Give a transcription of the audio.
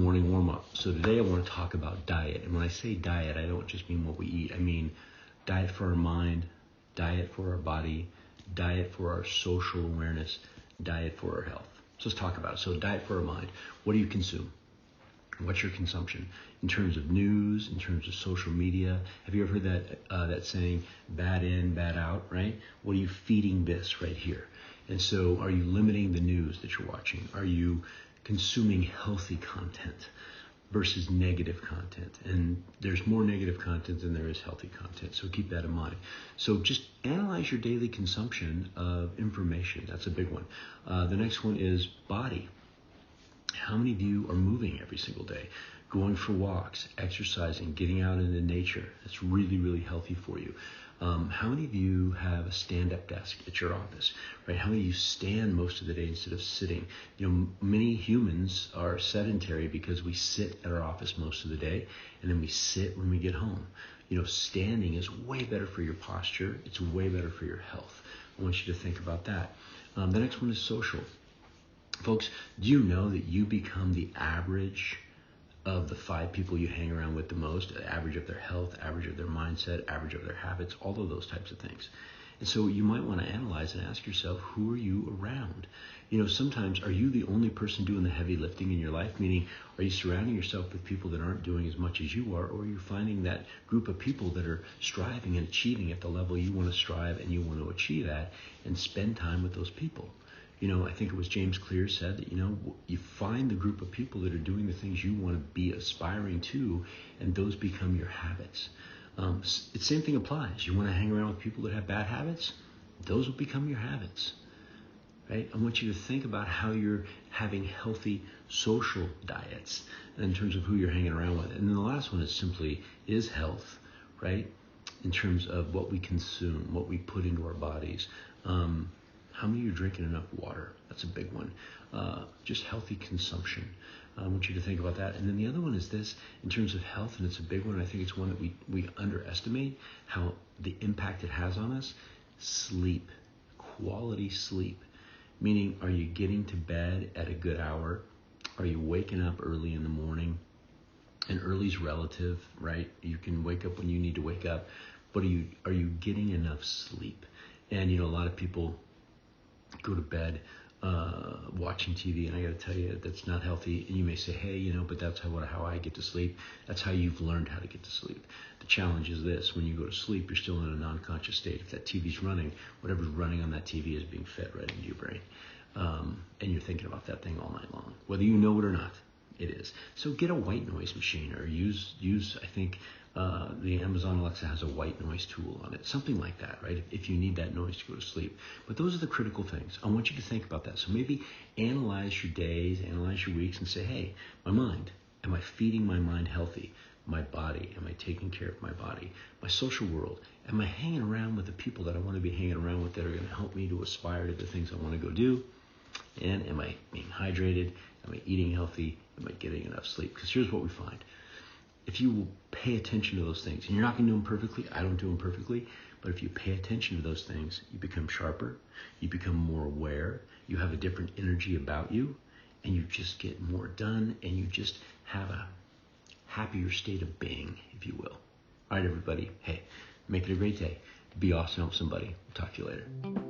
morning warm-up. So today I want to talk about diet. And when I say diet, I don't just mean what we eat. I mean diet for our mind, diet for our body, diet for our social awareness, diet for our health. So let's talk about it. So diet for our mind. What do you consume? What's your consumption in terms of news, in terms of social media? Have you ever heard that saying, bad in, bad out, right? What are you feeding this right here? And so are you limiting the news that you're watching? Are you consuming healthy content versus negative content? And there's more negative content than there is healthy content. So keep that in mind. So just analyze your daily consumption of information. That's a big one. The next one is body. How many of you are moving every single day? Going for walks, exercising, getting out into nature. That's really, really healthy for you. How many of you have a stand-up desk at your office, right? How many of you stand most of the day instead of sitting? You know, many humans are sedentary because we sit at our office most of the day, and then we sit when we get home. You know, standing is way better for your posture. It's way better for your health. I want you to think about that. The next one is social. Folks, do you know that you become the average of the 5 people you hang around with the most, average of their health, average of their mindset, average of their habits, all of those types of things. And so you might want to analyze and ask yourself, who are you around? You know, sometimes are you the only person doing the heavy lifting in your life? Meaning, are you surrounding yourself with people that aren't doing as much as you are, or are you finding that group of people that are striving and achieving at the level you want to strive and you want to achieve at, and spend time with those people? You know, I think it was James Clear said that, you know, you find the group of people that are doing the things you want to be aspiring to, and those become your habits. The same thing applies. You want to hang around with people that have bad habits? Those will become your habits, right? I want you to think about how you're having healthy social diets in terms of who you're hanging around with. And then the last one is health, right? In terms of what we consume, what we put into our bodies. How many of you are drinking enough water? That's a big one. Just healthy consumption. I want you to think about that. And then the other one is this, in terms of health, and it's a big one. I think it's one that we underestimate how the impact it has on us. Sleep, quality sleep. Meaning, are you getting to bed at a good hour? Are you waking up early in the morning? And early's relative, right? You can wake up when you need to wake up. But are you getting enough sleep? And, you know, a lot of people go to bed watching TV, and I got to tell you, that's not healthy. And you may say, hey, you know, but that's how I get to sleep. That's how you've learned how to get to sleep. The challenge is this: when you go to sleep, you're still in a non-conscious state. If that TV's running, whatever's running on that TV is being fed right into your brain, and you're thinking about that thing all night long, whether you know it or not. It is. So get a white noise machine, or use I think the Amazon Alexa has a white noise tool on it, something like that, right? If you need that noise to go to sleep. But those are the critical things. I want you to think about that. So maybe analyze your days, analyze your weeks, and say, hey, my mind, am I feeding my mind healthy? My body, am I taking care of my body? My social world, am I hanging around with the people that I want to be hanging around with that are going to help me to aspire to the things I want to go do? And am I being hydrated? Am I eating healthy? Am I getting enough sleep? Because here's what we find. If you will pay attention to those things, and you're not going to do them perfectly, I don't do them perfectly, but if you pay attention to those things, you become sharper, you become more aware, you have a different energy about you, and you just get more done, and you just have a happier state of being, if you will. All right, everybody. Hey, make it a great day. Be awesome. Help somebody. Talk to you later.